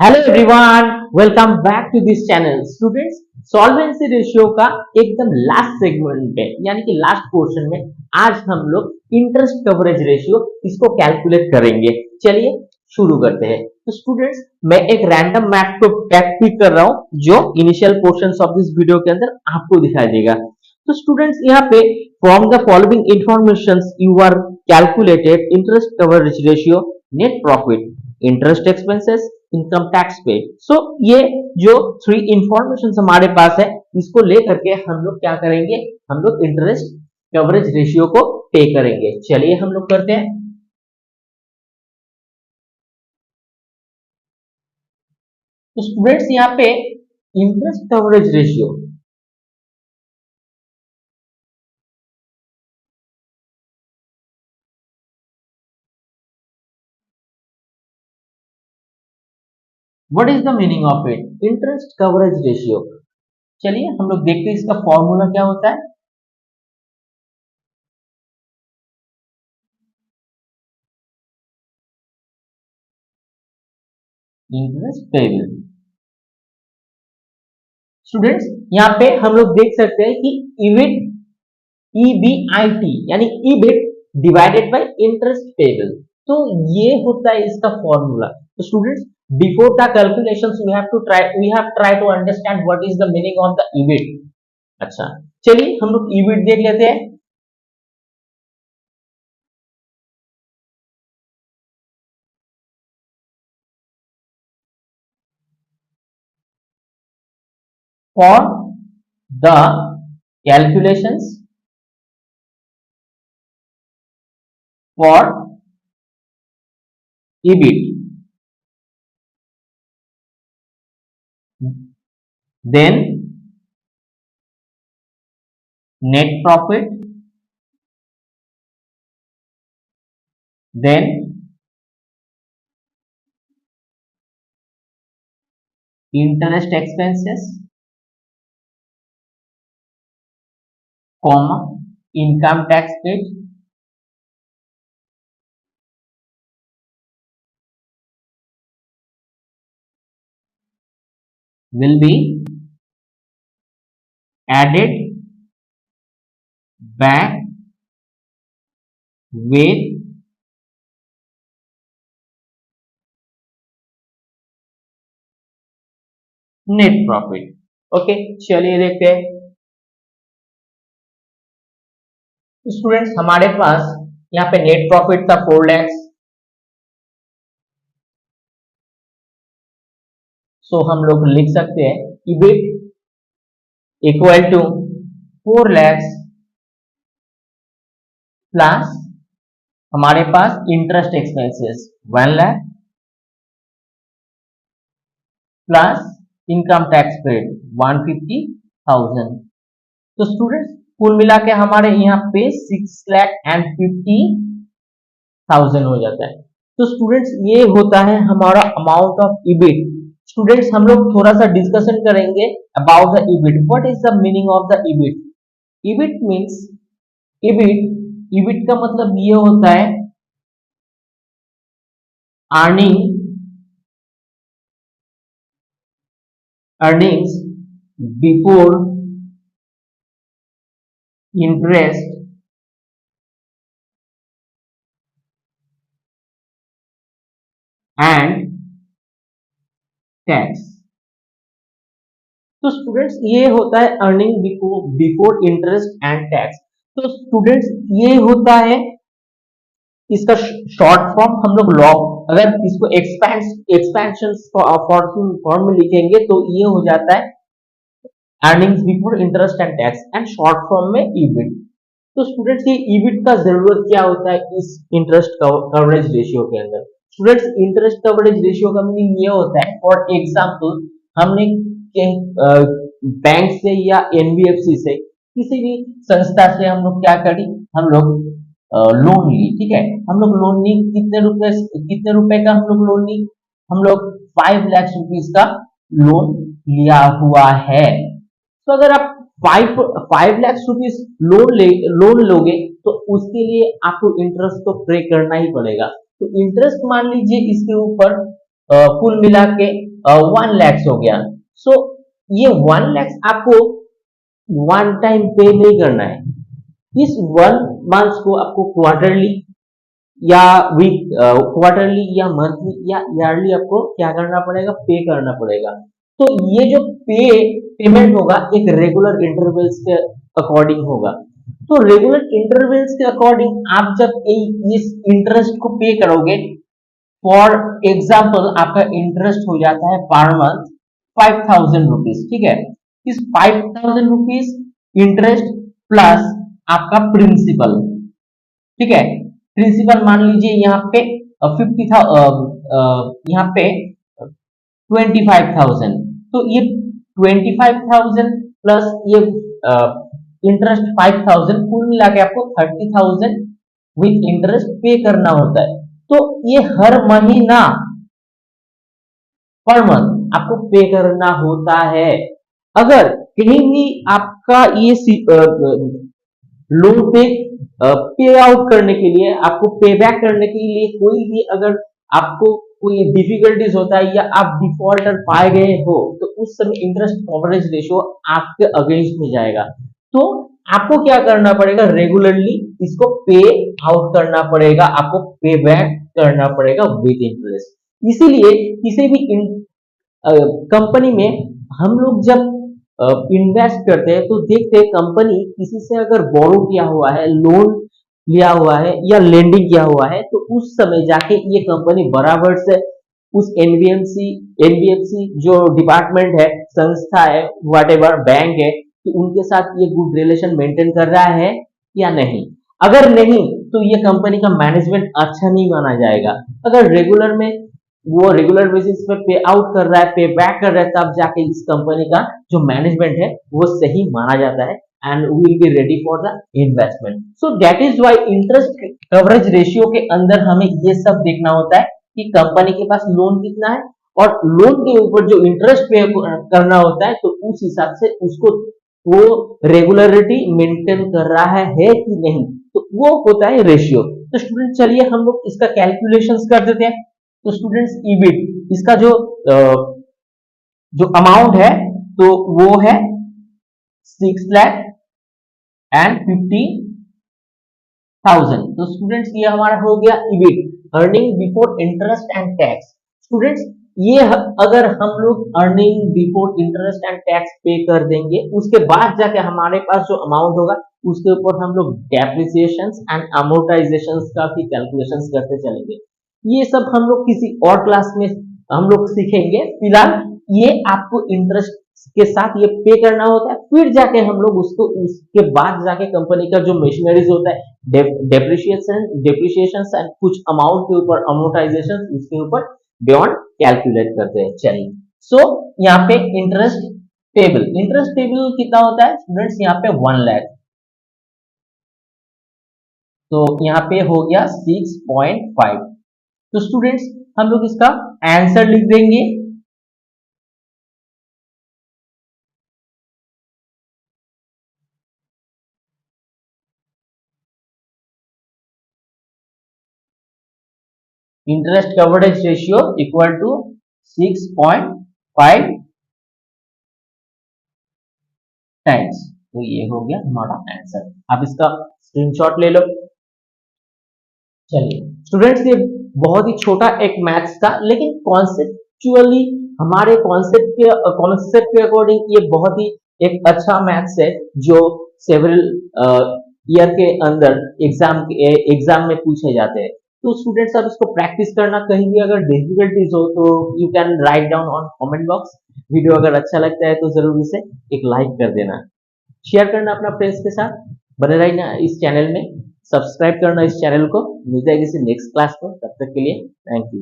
Hello everyone, welcome back to this channel. Students, solvency ratio का एकदम last segment में यानी कि लास्ट पोर्शन में आज हम लोग इंटरेस्ट कवरेज रेशियो इसको कैलकुलेट करेंगे। चलिए शुरू करते हैं। तो स्टूडेंट्स, मैं एक रैंडम मैथ को पिक कर रहा हूं जो initial portions of this video के अंदर आपको दिखाई देगा। तो स्टूडेंट्स, यहाँ पे from the following informations you are calculated interest coverage ratio, net profit, interest expenses, income tax paid. So ये जो थ्री इंफॉर्मेशन हमारे पास है, इसको लेकर के हम लोग क्या करेंगे, हम लोग इंटरेस्ट कवरेज रेशियो को पे करेंगे। चलिए हम लोग करते हैं। तो स्टूडेंट्स, यहाँ पे interest coverage ratio what is the meaning of it, interest coverage ratio. चलिए हम लोग देखते हैं इसका फॉर्मूला क्या होता है। Interest payable. स्टूडेंट्स, यहाँ पे हम लोग देख सकते हैं कि इबिट, ईबीआईटी यानी EBIT divided by interest payable. तो ये होता है इसका फॉर्मूला। तो students, before the calculations we have try to understand what is the meaning of the EBIT. अच्छा, चलिए हम लोग ईबिट देख लेते हैं। For the calculations for EBIT, then net profit, then interest expenses, comma income tax paid, will be added back with net profit. Okay, चलिए देखते हैं। स्टूडेंट्स, हमारे पास यहाँ पे नेट प्रॉफिट था 4 लैक्स। सो हम लोग लिख सकते हैं EBIT equal to 4 lakhs plus हमारे पास interest expenses 1 lakh plus income tax paid 150,000। तो स्टूडेंट्स, कुल मिला के हमारे यहाँ पे 6,50,000 हो जाता है। तो स्टूडेंट्स, ये होता है हमारा अमाउंट ऑफ ईबिट। स्टूडेंट्स, हम लोग थोड़ा सा डिस्कशन करेंगे about the EBIT. What is the meaning of the EBIT? EBIT means, EBIT EBIT का मतलब ये होता है earnings before interest and tax. तो स्टूडेंट्स, ये होता है earning before interest and tax. तो स्टूडेंट्स, ये होता है इसका शॉर्ट फॉर्म। हम लोग लॉग अगर इसको एक्सपेंशन फॉर्म में लिखेंगे तो ये हो जाता है earnings before interest and tax and short form में ईबिट। तो स्टूडेंट्स, ये ईबिट का जरूरत क्या होता है इस इंटरेस्ट कवरेज रेशियो के अंदर? स्टूडेंट्स, इंटरेस्ट कवरेज रेशियो का मीनिंग ये होता है, फॉर एग्जांपल हमने बैंक से या एनबीएफसी से किसी भी संस्था से हम लोग क्या करी, हम लोग लोन ली। ठीक है, हम लोग लोन ली, कितने रुपए का हम लोग लोन ली? हम लोग 5 लाख रुपीस का लोन लिया हुआ है। तो अगर आप 5 लाख रुपीस लोन लोगे तो उसके लिए आपको इंटरेस्ट तो पे करना ही पड़ेगा। तो इंटरेस्ट मान लीजिए इसके ऊपर कुल मिला के 1 लाख हो गया। सो ये 1 लाख आपको वन टाइम पे नहीं करना है। इस 1 मंथ को आपको क्वार्टरली या वीक क्वार्टरली या मंथली या ईयरली आपको क्या करना पड़ेगा, पे करना पड़ेगा। तो ये जो पेमेंट होगा एक रेगुलर इंटरवल्स के अकॉर्डिंग होगा। तो रेगुलर इंटरवल्स के अकॉर्डिंग आप जब इस इंटरेस्ट को पे करोगे, फॉर एग्जाम्पल आपका इंटरेस्ट हो जाता है पर मंथ 5,000 रुपीज, ठीक है। इस 5,000 रुपीज इंटरेस्ट प्लस आपका प्रिंसिपल, ठीक है। प्रिंसिपल मान लीजिए यहाँ पे यहाँ पे 25,000, तो ये 25,000 प्लस ये इंटरेस्ट 5,000, कुल मिला के आपको 30,000 विथ इंटरेस्ट पे करना होता है। तो ये हर महीना पर मंथ आपको पे करना होता है। अगर कहीं भी आपका ये लोन पे आउट करने के लिए, आपको पे बैक करने के लिए कोई भी अगर आपको कोई डिफिकल्टीज होता है या आप डिफॉल्टर पाए गए हो, तो उस समय इंटरेस्ट कवरेज रेशियो आपके अगेंस्ट में जाएगा। तो आपको क्या करना पड़ेगा, रेगुलरली इसको पे आउट करना पड़ेगा, आपको पे बैक करना पड़ेगा विद इंटरेस्ट। इसीलिए किसी भी कंपनी में हम लोग जब इन्वेस्ट करते हैं तो देखते हैं कंपनी किसी से अगर बोरो किया हुआ है, लोन लिया हुआ है या लेंडिंग किया हुआ है, तो उस समय जाके ये कंपनी बराबर से उस एनबीएफसी जो डिपार्टमेंट है, संस्था है, व्हाटएवर बैंक है, तो उनके साथ ये गुड रिलेशन मेंटेन कर रहा है या नहीं। अगर नहीं तो ये कंपनी का मैनेजमेंट अच्छा नहीं माना जाएगा। अगर रेगुलर में वो रेगुलर बेसिस पे पे आउट कर रहा है, पे बैक कर रहा है, तब जाके इस कंपनी का जो मैनेजमेंट है वो सही माना जाता है and will be ready for the investment. So that is why interest coverage ratio के अंदर हमें ये सब देखना होता है कि कंपनी के पास लोन कितना है और लोन के ऊपर जो इंटरेस्ट पे करना होता है, तो उस हिसाब से उसको वो रेगुलरिटी मेंटेन कर रहा है कि नहीं, तो वो होता है रेशियो। तो स्टूडेंट चलिए हम लोग इसका कैलकुलेशंस कर देते हैं। तो स्टूडेंट्स ईबिट इसका जो अमाउंट है तो वो है 6,50,000। तो स्टूडेंट्स ये हमारा हो गया EBIT, earning before interest and tax. Students ये अगर हम लोग earning before interest and tax पे कर देंगे, उसके बाद जाके हमारे पास जो अमाउंट होगा उसके ऊपर हम लोग डेप्रिसिएशंस एंड अमोर्टाइजेशंस का भी कैलकुलेशंस करते चलेंगे। ये सब हम लोग किसी और क्लास में हम लोग सीखेंगे। फिलहाल ये आपको इंटरेस्ट के साथ ये पे करना होता है, फिर जाके हम लोग उसको उसके बाद जाके कंपनी का जो मशीनरीज होता है डेप्रिसिएशन एंड कुछ अमाउंट के ऊपर अमोर्टाइजेशन उसके ऊपर बियॉन्ड कैलकुलेट करते हैं। चलिए सो यहाँ पे इंटरेस्ट टेबल कितना होता है स्टूडेंट्स, यहाँ पे 1 लाख, तो यहाँ पे हो गया 6.5। तो स्टूडेंट्स हम लोग इसका आंसर लिख देंगे। Interest coverage ratio equal to 6.5 times. तो ये हो गया हमारा आंसर। आप इसका स्क्रीनशॉट ले लो। चलिए स्टूडेंट्स ये बहुत ही छोटा एक मैथ्स था, लेकिन कॉन्सेप्चुअली हमारे कॉन्सेप्ट के अकॉर्डिंग ये बहुत ही एक अच्छा मैथ्स है जो सेवरल ईयर के अंदर एग्जाम में पूछे जाते हैं। तो स्टूडेंट्स अब इसको प्रैक्टिस करना, कहीं भी अगर डिफिकल्टीज हो तो you can write down on comment box. Video अगर अच्छा लगता है तो जरूर इसे एक लाइक कर देना, शेयर करना अपना फ्रेंड्स के साथ, बने रहना इस चैनल में, सब्सक्राइब करना इस चैनल को। मिलते हैं किसी नेक्स्ट क्लास को, तब तक के लिए थैंक यू।